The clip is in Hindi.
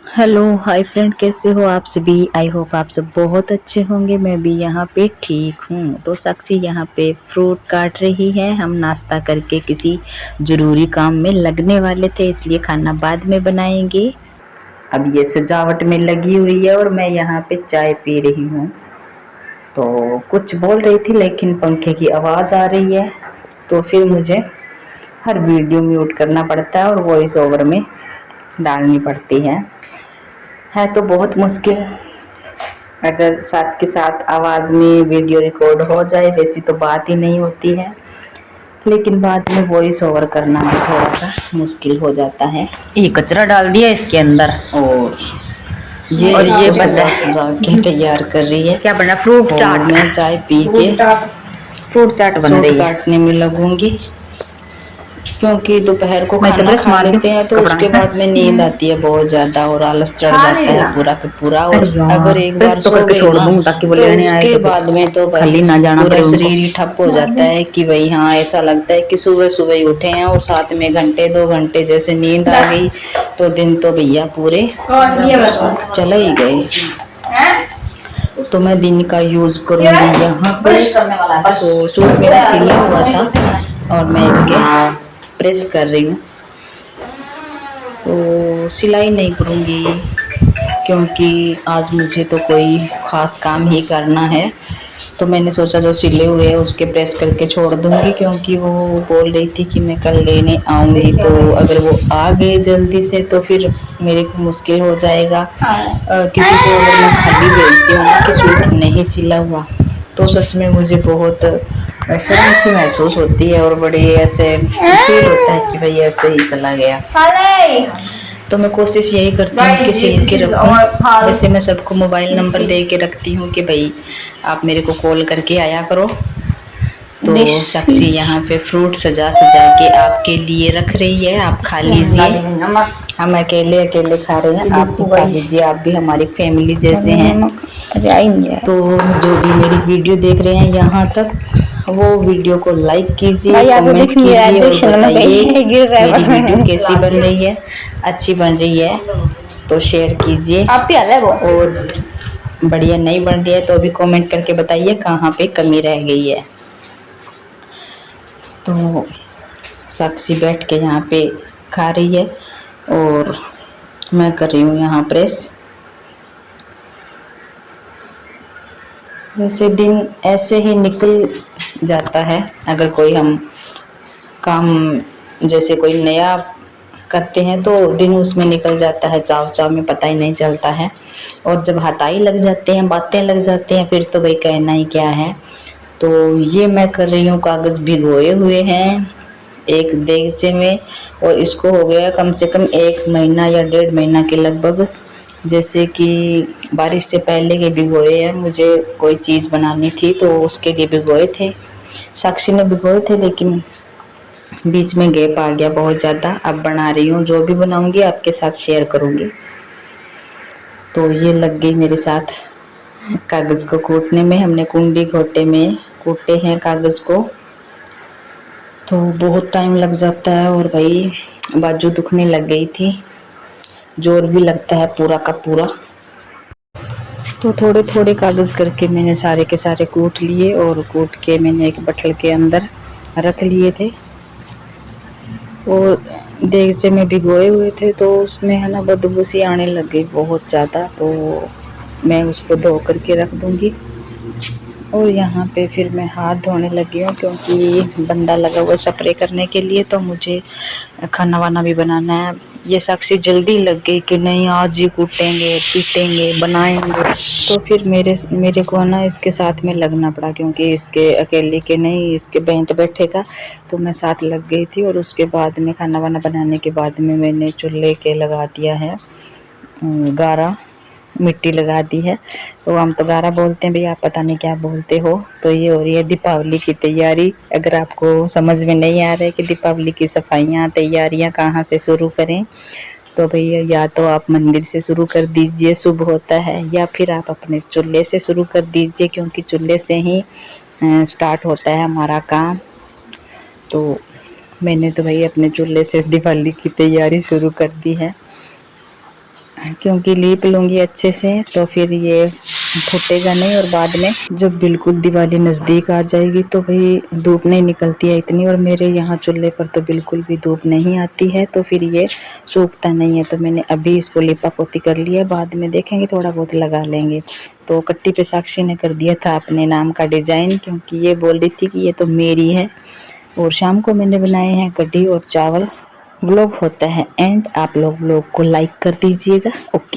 हेलो हाय फ्रेंड, कैसे हो आप सभी। आई होप आप सब बहुत अच्छे होंगे। मैं भी यहाँ पे ठीक हूँ। तो साक्षी यहाँ पे फ्रूट काट रही है। हम नाश्ता करके किसी ज़रूरी काम में लगने वाले थे, इसलिए खाना बाद में बनाएंगे। अब ये सजावट में लगी हुई है और मैं यहाँ पे चाय पी रही हूँ। तो कुछ बोल रही थी लेकिन पंखे की आवाज़ आ रही है, तो फिर मुझे हर वीडियो म्यूट करना पड़ता है और वॉइस ओवर में डालनी पड़ती है तो बहुत मुश्किल। अगर साथ के साथ आवाज़ में वीडियो रिकॉर्ड हो जाए वैसी तो बात ही नहीं होती है, लेकिन बाद में वॉइस ओवर करना भी थोड़ा सा मुश्किल हो जाता है। ये कचरा डाल दिया इसके अंदर। और ये सजा सजा के तैयार कर रही है। क्या बना? फ्रूट और चाट। मैं चाय पी के फ्रूट चाट बन फ्रूट रही है। काटने में लगूंगी, क्योंकि दोपहर को मैं तो खाना ब्रश खा मार के लेते हैं तो कपड़ा उसके बाद में नींद आती है बहुत ज़्यादा और आलस चढ़ जाता है पूरा का पूरा। और अरे अगर यार, एक ब्रश बार तो सो करके गए छोड़ ना दूँ ताकि वो तो लेने आए उसके तो बाद में तो खाली बस ना जाना पूरा पड़े उनको। शरीर ही ठप हो जाता है कि भाई हाँ, ऐसा लगता है कि सुबह सुबह ही उठे हैं और साथ में घंटे 2 घंटे जैसे नींद आ गई तो दिन तो भैया पूरे चले ही गए। तो मैं दिन का यूज़ करूँगी यहाँ पे। तो सूट मेरा सिला हुआ था और मैं इसके प्रेस कर रही हूँ। तो सिलाई नहीं करूँगी क्योंकि आज मुझे तो कोई ख़ास काम ही करना है। तो मैंने सोचा जो सिले हुए हैं उसके प्रेस करके छोड़ दूँगी, क्योंकि वो बोल रही थी कि मैं कल लेने आऊँगी। तो अगर वो आ गए जल्दी से तो फिर मेरे को मुश्किल हो जाएगा। किसी को अगर मैं खाली भेजती हूँ ना कि सूट नहीं सिला हुआ, तो सच में मुझे बहुत शर्म सी महसूस होती है और बड़ी ऐसे फील होता है कि भाई ऐसे ही चला गया। तो मैं कोशिश यही करती हूँ कि सिल के रखूँ। वैसे मैं सबको मोबाइल नंबर दे के रखती हूँ कि भाई आप मेरे को कॉल करके आया करो। तो साक्षी यहाँ पे फ्रूट सजा सजा के आपके लिए रख रही है, आप खा लीजिए। हम अकेले अकेले खा रहे हैं, आप भी खा लीजिए, आप भी हमारी फैमिली जैसे हैं। तो जो भी मेरी वीडियो देख रहे हैं यहाँ तक, वो वीडियो को लाइक कीजिए, कमेंट कीजिए और बताइए मेरी वीडियो कैसी बन रही है। अच्छी बन रही है तो शेयर कीजिए, और बढ़िया नहीं बन रही है तो भी कमेंट करके बताइए कहाँ पे कमी रह गई है। तो साक्षी बैठ के यहाँ पे खा रही है और मैं कर रही हूँ यहाँ प्रेस। वैसे दिन ऐसे ही निकल जाता है अगर कोई हम काम जैसे कोई नया करते हैं तो दिन उसमें निकल जाता है, चाव चाव में पता ही नहीं चलता है। और जब हाथाई लग जाते हैं, बातें लग जाती हैं, फिर तो भाई कहना ही क्या है। तो ये मैं कर रही हूँ, कागज़ भिगोए हुए हैं एक देगचे में, और इसको हो गया कम से कम 1 महीना या 1.5 महीना के लगभग। जैसे कि बारिश से पहले के भिगोए हैं, मुझे कोई चीज़ बनानी थी तो उसके लिए भिगोए थे। साक्षी ने भिगोए थे लेकिन बीच में गैप आ गया बहुत ज़्यादा। अब बना रही हूँ, जो भी बनाऊँगी आपके साथ शेयर करूँगी। तो ये लग गई मेरे साथ कागज़ को कूटने में। हमने कुंडी घोटे में कूटे हैं कागज़ को, तो बहुत टाइम लग जाता है और भाई बाजू दुखने लग गई थी, जोर भी लगता है पूरा का पूरा। तो थोड़े थोड़े कागज़ करके मैंने सारे के सारे कूट लिए और कूट के मैंने एक बटल के अंदर रख लिए थे। और देगचे में भिगोए हुए थे तो उसमें है ना बदबू सी आने लग गई बहुत ज़्यादा। तो मैं उसको धो करके रख दूँगी। और यहाँ पे फिर मैं हाथ धोने लगी हूँ, क्योंकि बंदा लगा हुआ स्प्रे करने के लिए, तो मुझे खाना वाना भी बनाना है। ये साक्षी जल्दी लग गई कि नहीं आज ही कूटेंगे पीटेंगे बनाएंगे, तो फिर मेरे को ना इसके साथ में लगना पड़ा, क्योंकि इसके अकेले के नहीं, इसके बहन बैठेगा तो मैं साथ लग गई थी। और उसके बाद में खाना वाना बनाने के बाद में मैंने चूल्हे के लगा दिया है गारा, मिट्टी लगा दी है। तो हम तो गारा बोलते हैं, भैया आप पता नहीं क्या बोलते हो। तो ये हो रही है दीपावली की तैयारी। अगर आपको समझ में नहीं आ रहा है कि दीपावली की सफाइयाँ तैयारियाँ कहाँ से शुरू करें, तो भैया या तो आप मंदिर से शुरू कर दीजिए, शुभ होता है, या फिर आप अपने चूल्हे से शुरू कर दीजिए, क्योंकि चूल्हे से ही स्टार्ट होता है हमारा काम। तो मैंने तो भाई अपने चूल्हे से दिवाली की तैयारी शुरू कर दी है। क्योंकि लीप लूँगी अच्छे से तो फिर ये फूटेगा नहीं। और बाद में जब बिल्कुल दिवाली नज़दीक आ जाएगी तो भाई धूप नहीं निकलती है इतनी, और मेरे यहाँ चूल्हे पर तो बिल्कुल भी धूप नहीं आती है, तो फिर ये सूखता नहीं है। तो मैंने अभी इसको लिपा पोती कर लिया, बाद में देखेंगे थोड़ा बहुत लगा लेंगे। तो कट्टी पे साक्षी ने कर दिया था अपने नाम का डिज़ाइन, क्योंकि ये बोल रही थी कि ये तो मेरी है। और शाम को मैंने बनाए हैं कढ़ी और चावल। व्लॉग होता है एंड, आप लोग व्लॉग को लाइक कर दीजिएगा। ओके।